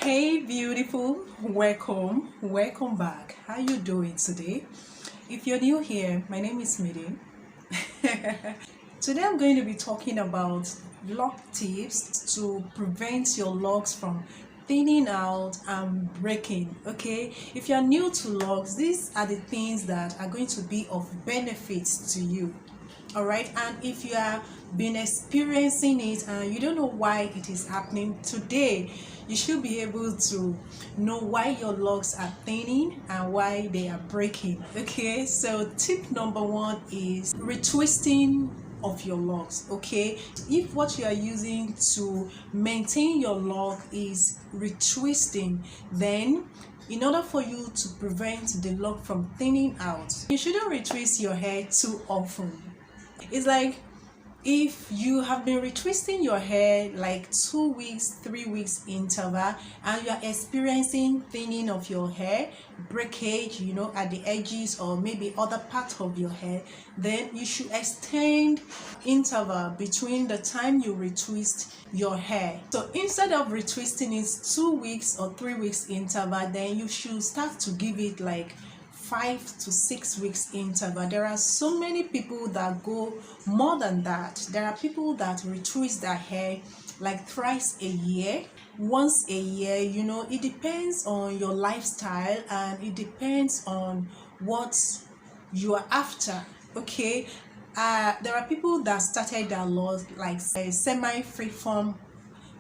Hey beautiful, welcome back. How you doing today? If you're new here, my name is Midi. Today I'm going to be talking about lock tips to prevent your locks from thinning out and breaking. Okay, if you're new to locks, these are the things that are going to be of benefit to you. All right, and if you have been experiencing it and you don't know why it is happening, today you should be able to know why your locks are thinning and why they are breaking. Okay, so tip number one is retwisting of your locks. Okay, if what you are using to maintain your lock is retwisting, then in order for you to prevent the lock from thinning out, you shouldn't retwist your hair too often. It's like if you have been retwisting your hair like 2 weeks, 3 weeks interval, and you are experiencing thinning of your hair, breakage, at the edges or maybe other parts of your hair, then you should extend interval between the time you retwist your hair. So instead of retwisting it 2 weeks or 3 weeks interval, then you should start to give it like 5 to 6 weeks interval. There are so many people that go more than that. There are people that retwist their hair like thrice a year, once a year. It depends on your lifestyle and it depends on what you are after. Okay, there are people that started their laws like semi-freeform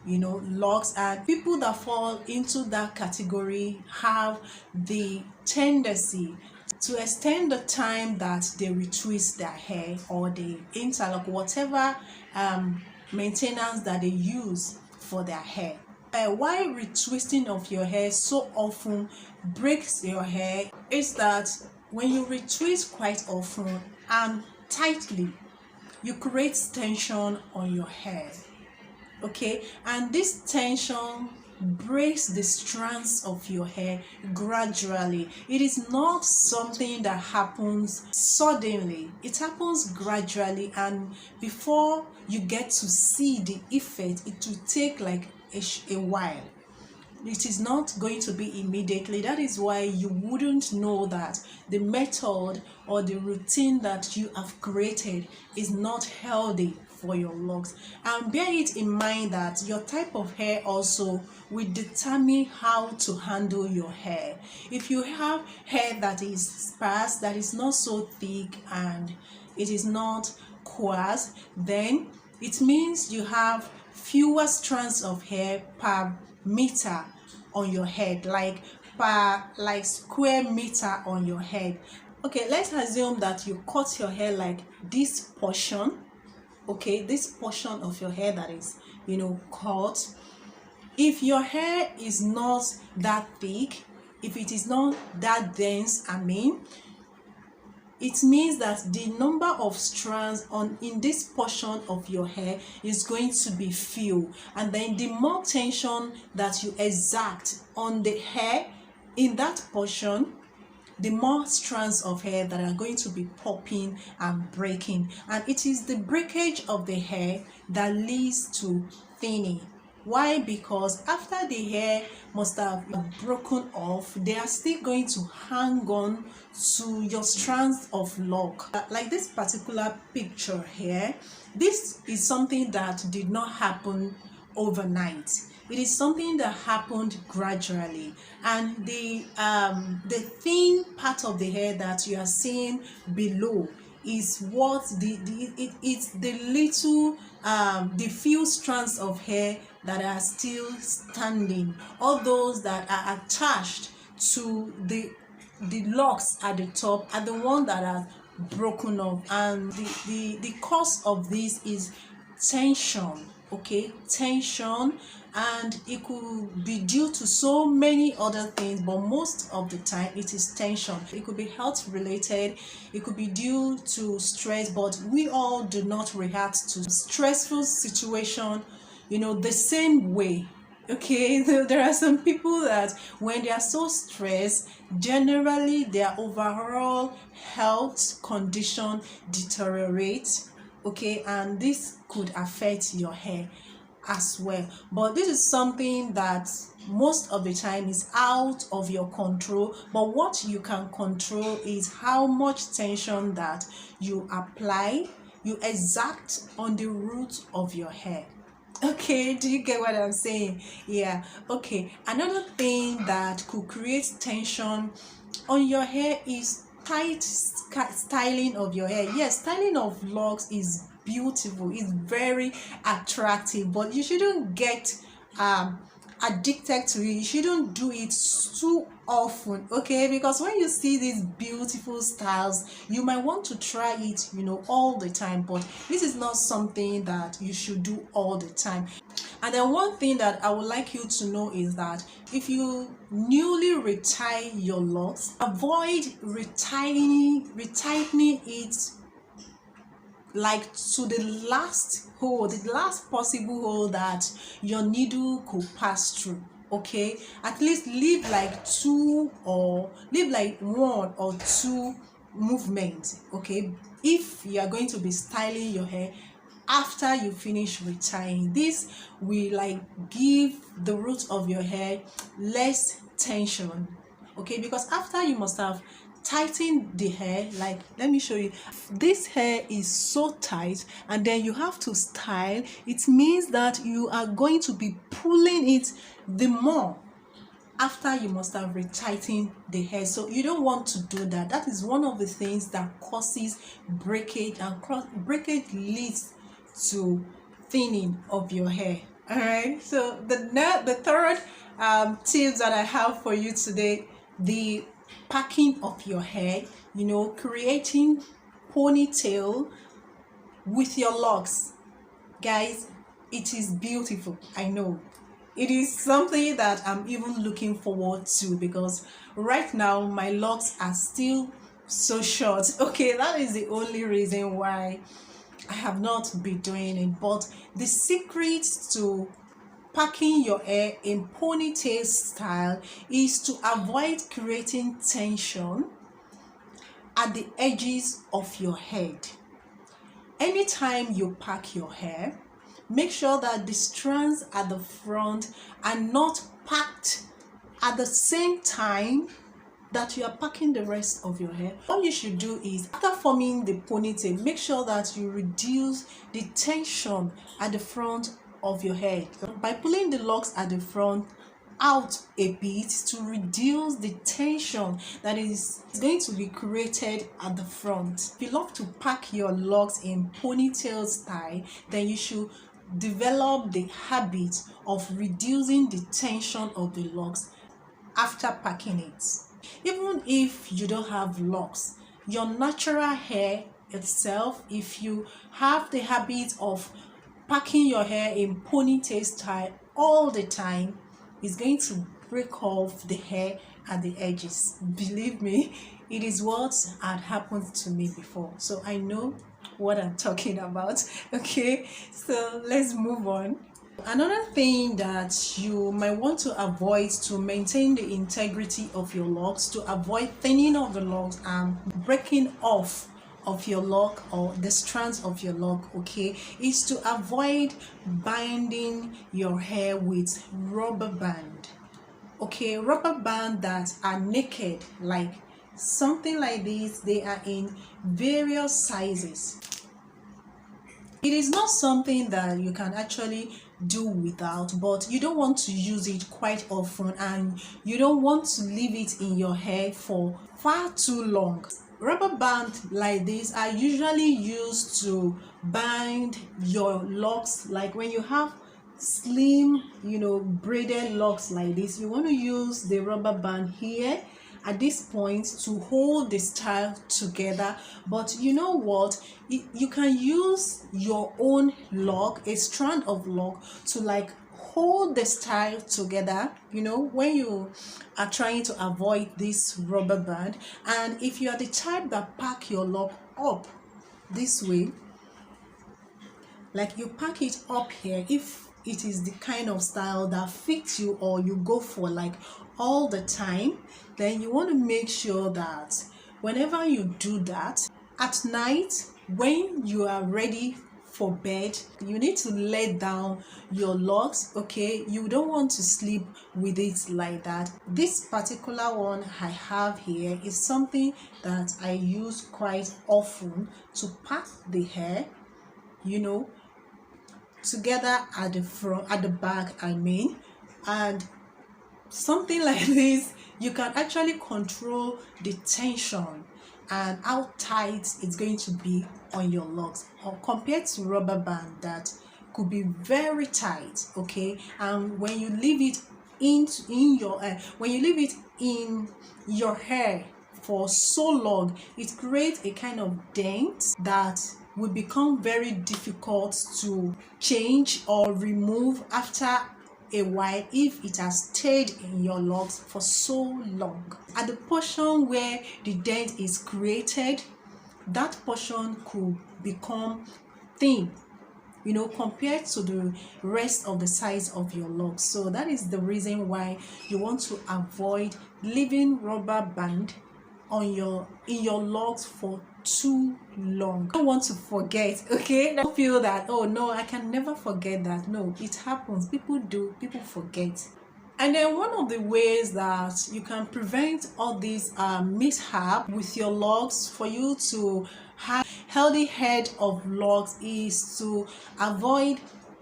locks, and people that fall into that category have the tendency to extend the time that they retwist their hair or they interlock, whatever maintenance that they use for their hair. Why retwisting of your hair so often breaks your hair is that when you retwist quite often and tightly, you create tension on your hair. Okay, and this tension breaks the strands of your hair gradually. It is not something that happens suddenly. It happens gradually, and before you get to see the effect, it will take like a while. It is not going to be immediately. That is why you wouldn't know that the method or the routine that you have created is not healthy for your locks. And bear it in mind that your type of hair also will determine how to handle your hair. If you have hair that is sparse, that is not so thick, and it is not coarse, then it means you have fewer strands of hair per meter on your head, like square meter on your head. Okay, let's assume that you cut your hair like this portion. Okay, this portion of your hair that is cut. If your hair is not that thick, if it is not that dense, it means that the number of strands in this portion of your hair is going to be few, and then the more tension that you exert on the hair in that portion, the more strands of hair that are going to be popping and breaking. And it is the breakage of the hair that leads to thinning. Why? Because after the hair must have broken off, they are still going to hang on to your strands of lock. Like this particular picture here, this is something that did not happen overnight. It is something that happened gradually, and the thin part of the hair that you are seeing below is what it's the little the few strands of hair that are still standing. All those that are attached to the locks at the top are the ones that are broken off, and the cause of this is tension. Okay, tension, and it could be due to so many other things, but most of the time it is tension. It could be health related, it could be due to stress, but we all do not react to stressful situation the same way. Okay, there are some people that when they are so stressed, generally their overall health condition deteriorates. Okay, and this could affect your hair as well. But this is something that most of the time is out of your control, but what you can control is how much tension that you apply, you exact on the root of your hair. Okay, do you get what I'm saying? Yeah. Okay, another thing that could create tension on your hair is tight styling of your hair. Yes, styling of locks is beautiful, it's very attractive, but you shouldn't get addicted to it. You shouldn't do it too often, okay? Because when you see these beautiful styles, you might want to try it, all the time, but this is not something that you should do all the time. And then one thing that I would like you to know is that if you newly retie your locks, avoid retightening it like to the last hole, the last possible hole that your needle could pass through. Okay, at least leave like one or two movements. Okay, if you are going to be styling your hair after you finish retying, this will like give the root of your hair less tension. Okay, because after you must have tighten the hair, like let me show you, this hair is so tight and then you have to style. It means that you are going to be pulling it the more after you must have retightened the hair. So you don't want to do that. That is one of the things that causes breakage, and breakage leads to thinning of your hair. All right, so the third tips that I have for you today, the packing of your hair, creating ponytail with your locks. Guys, it is beautiful. I know it is something that I'm even looking forward to, because right now my locks are still so short. Okay, that is the only reason why I have not been doing it. But the secret to packing your hair in ponytail style is to avoid creating tension at the edges of your head. Anytime you pack your hair, make sure that the strands at the front are not packed at the same time that you are packing the rest of your hair. What you should do is, after forming the ponytail, make sure that you reduce the tension at the front of your head by pulling the locks at the front out a bit to reduce the tension that is going to be created at the front. If you love to pack your locks in ponytail style, then you should develop the habit of reducing the tension of the locks after packing it. Even if you don't have locks, your natural hair itself, if you have the habit of packing your hair in ponytail style all the time, is going to break off the hair at the edges. Believe me, it is what had happened to me before, so I know what I'm talking about. Okay, so let's move on. Another thing that you might want to avoid to maintain the integrity of your locks, to avoid thinning of the locks and breaking off of your lock or the strands of your lock, okay, is to avoid binding your hair with rubber band. Okay, rubber band that are naked, like something like this. They are in various sizes. It is not something that you can actually do without, but you don't want to use it quite often and you don't want to leave it in your hair for far too long. Rubber band like this are usually used to bind your locks, like when you have slim, braided locks like this. You want to use the rubber band here at this point to hold the style together. But you know what, you can use your own lock, a strand of lock, to like hold the style together, when you are trying to avoid this rubber band. And if you are the type that pack your lock up this way, like you pack it up here, if it is the kind of style that fits you or you go for like all the time, then you want to make sure that whenever you do that at night, when you are ready for bed, you need to lay down your locks. Okay, you don't want to sleep with it like that. This particular one I have here is something that I use quite often to part the hair, you know, together at the front, at the back I mean. And something like this, you can actually control the tension and how tight it's going to be on your locks, or compared to rubber band that could be very tight. Okay, and when you leave it in your when you leave it in your hair for so long, it creates a kind of dent that will become very difficult to change or remove after a while if it has stayed in your locks for so long. At the portion where the dent is created, that portion could become thin, you know, compared to the rest of the size of your locks. So that is the reason why you want to avoid leaving rubber band on in your locks for too long. I don't want to forget. Okay, don't feel that, oh no, I can never forget that. No, it happens. People do, people forget. And then one of the ways that you can prevent all these mishap with your locks for you to have healthy head of locks is to avoid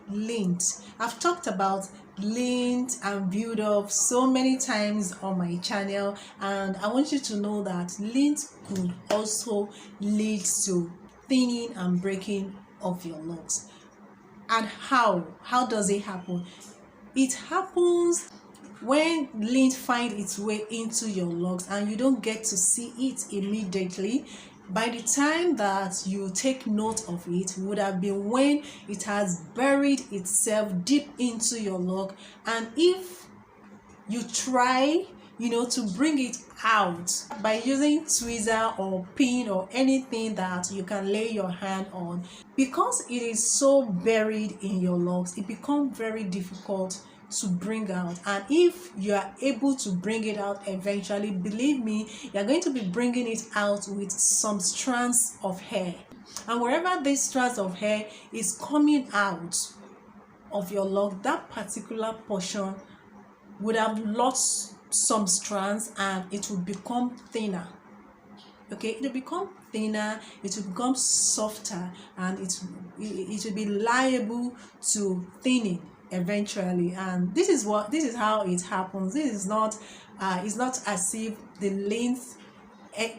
lint. I've talked about lint and build up so many times on my channel, and I want you to know that lint could also lead to thinning and breaking of your locks. And how does it happen? It happens when lint finds its way into your locks and you don't get to see it immediately. By the time that you take note of it, would have been when it has buried itself deep into your lock. And if you try, you know, to bring it out by using tweezer or pin or anything that you can lay your hand on, because it is so buried in your locks, it becomes very difficult to bring out. And if you are able to bring it out eventually, believe me, you're going to be bringing it out with some strands of hair, and wherever this strands of hair is coming out of your lock, that particular portion would have lost some strands and it will become thinner. Okay, it will become thinner, it will become softer, and it will be liable to thinning eventually. And this is how it happens. This is not it's not as if the length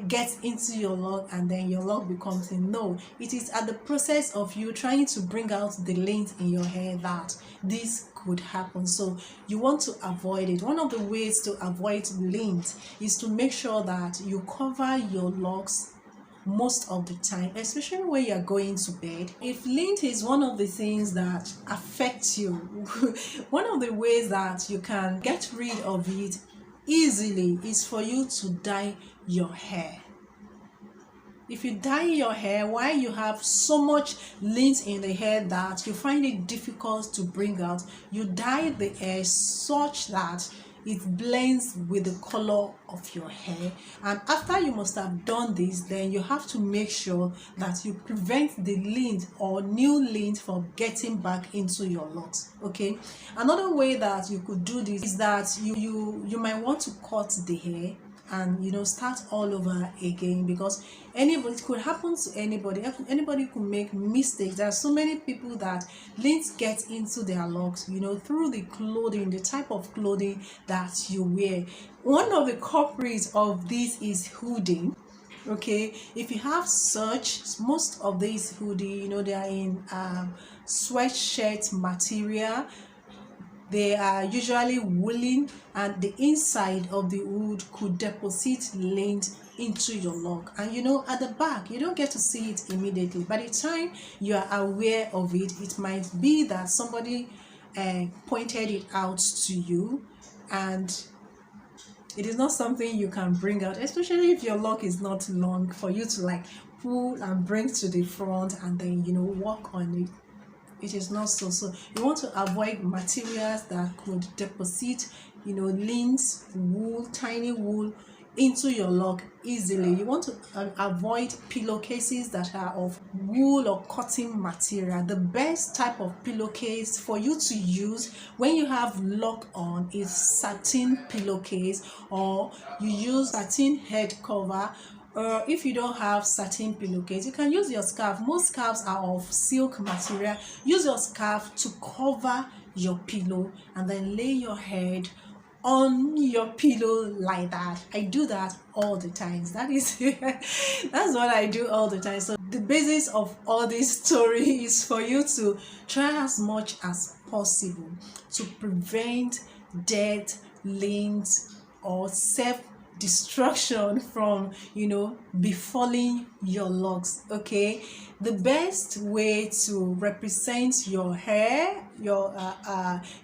gets into your lock and then your lock becomes thin. No, it is at the process of you trying to bring out the length in your hair that this could happen. So you want to avoid it. One of the ways to avoid length is to make sure that you cover your locks most of the time, especially when you're going to bed. If lint is one of the things that affects you, one of the ways that you can get rid of it easily is for you to dye your hair. If you dye your hair while you have so much lint in the hair that you find it difficult to bring out, you dye the hair such that it blends with the color of your hair. And after you must have done this, then you have to make sure that you prevent the lint or new lint from getting back into your locks. Okay, another way that you could do this is that you might want to cut the hair and, you know, start all over again, because anybody, it could happen to anybody could make mistakes. There are so many people that lint gets into their locks, you know, through the clothing, the type of clothing that you wear. One of the culprits of this is hoodie. Okay, if you have such, most of these hoodie, you know, they are in sweatshirt material. They are usually woolen, and the inside of the wood could deposit lint into your lock. And, you know, at the back, you don't get to see it immediately. By the time you are aware of it, it might be that somebody pointed it out to you, and it is not something you can bring out, especially if your lock is not long, for you to like pull and bring to the front and then, you know, work on it. It is not so. So you want to avoid materials that could deposit, you know, lint, wool, tiny wool into your lock easily. You want to avoid pillowcases that are of wool or cotton material. The best type of pillowcase for you to use when you have lock on is satin pillowcase, or you use satin head cover. Or if you don't have satin pillowcase, you can use your scarf. Most scarves are of silk material. Use your scarf to cover your pillow and then lay your head on your pillow like that. I do that all the time. That is that's what I do all the time. So the basis of all this story is for you to try as much as possible to prevent death, liens, or self destruction from befalling your locks. Okay, the best way to represent your hair,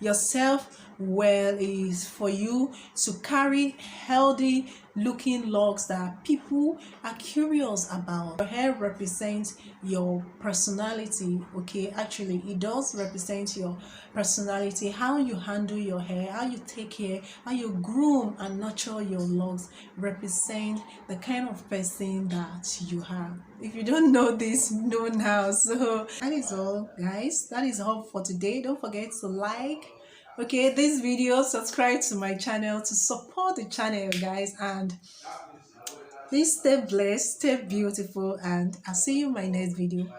yourself well, is for you to carry healthy looking locks that people are curious about. Your hair represents your personality. Okay, actually it does represent your personality. How you handle your hair, how you take care, how you groom and nurture your locks represent the kind of person that you have. If you don't know this, know now. So that is all, guys. That is all for today. Don't forget to like this video, subscribe to my channel to support the channel, guys, and please stay blessed, stay beautiful, and I'll see you in my next video.